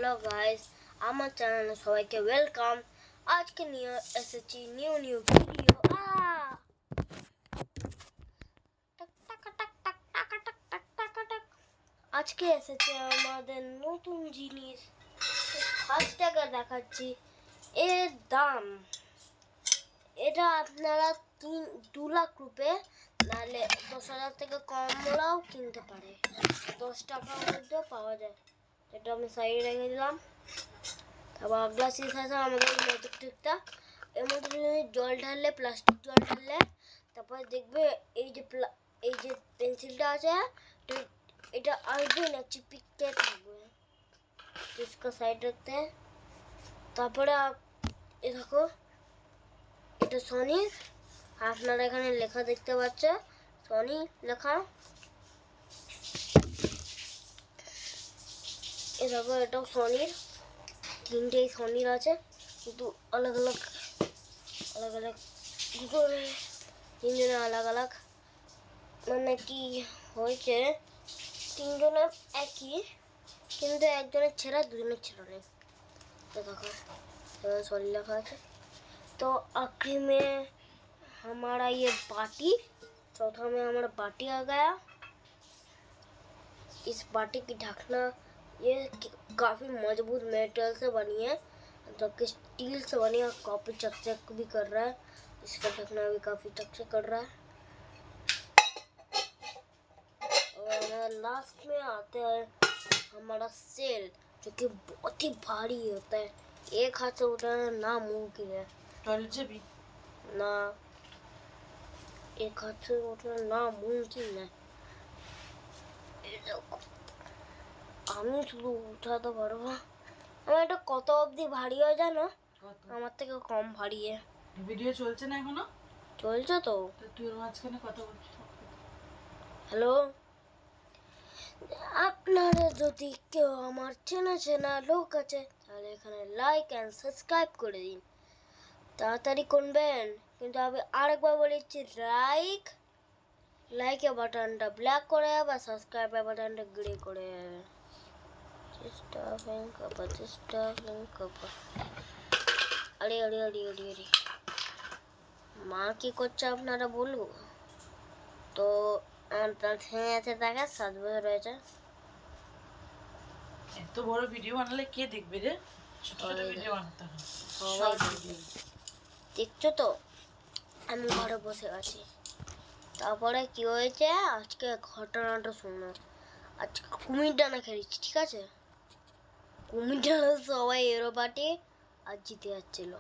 Hello guys, আমার চ্যানেলে সবাইকে ওয়েলকাম। আজকে নিয়ে এসেছি নিউ ভিডিও। আজকে এসেছে আমাদের নতুন জিনিস। ফার্স্ট টাকা দেখাচ্ছি। এর দাম, এটা আপনারা 2 লাখ রুপে, নাহলে 10,000 থেকে কমরাও কিনতে পারে। 10 টাকার মধ্যেও পাওয়া যায়। এটা আমি সাইডে রেখে দিলাম। তারপর আগলা সিজ আছে আমাদের ম্যাজিক ট্রিকটা। এর মধ্যে জল ঢাললে, প্লাস্টিক জল ঢাললে, তারপর দেখবে এই যে পেন্সিলটা আছে, এটা আসবে না, চিপিকতে থাকবে। इसका साइड रखते हैं। তারপরে এই দেখো, এটা সনি। আপনারা এখানে লেখা দেখতে পাচ্ছেন, সনি লেখা। এই দেখো, এটাও সনির। তিনটেই সনির আছে, কিন্তু আলাদা আলাদা তিনজনের আলাদা। মানে কি হয়েছে, তিনজনের একই, কিন্তু একজনের ছেঁড়া, দুজনের ছেঁড়া নেই। तो देखो सॉरी लिखा है। तो आखिरी में हमारा ये बाटी, चौथा में हमारा बाटी आ गया। इस बाटी की ढकना ये काफ़ी मजबूत मेटल से बनी है, तो कि स्टील से बनी है, काफ़ी चकचक भी कर रहा है। इसका ढकना भी काफ़ी चकचक कर रहा है। और लास्ट में आते हैं हमारा सेल, जो कि बहुत ही भारी होता है। एक हाथ से उठाना नामुमकिन है। भी ना, एक हाथ से उठाना नामुमकिन है। আমি শুধু উঠাতে পারবো। আমার এটা কত অবধি ভারী হয় জানো? আমার থেকে কম ভারী। ভিডিও চলছে না এখনো? চলছে তো। তুই ওর মাঝখানে কথা বলছিস। হ্যালো, আপনারা যদি কেউ আমার চেনা লোক আছে, তাহলে এখানে লাইক অ্যান্ড সাবস্ক্রাইব করে দিন। তাড়াতাড়ি করবেন, কিন্তু আমি আরেকবার বলেছি, লাইকের বাটনটা ব্ল্যাক করে আবার সাবস্ক্রাইবের বাটনটা গ্রে করে। আরে আরে আরে আরে আরে, মা কি করছে আপনারা বলবো তো? আমার দাঁত ভেঙে গেছে, দেখা 7 বছর হয়েছে। এত বড় ভিডিও বানালে কে দেখবে রে? ছোট ছোট ভিডিও বানাতে হয়। সবাই দেখছো তো, আমি ঘরে বসে আছি। তারপরে কি হয়েছে, আজকে ঘটনাটা শুনো। আজকে কুমির ডানা খেলেছি, ঠিক আছে? কুমির ডানা সবাই এরো পাটি আর জিতে যাচ্ছিল।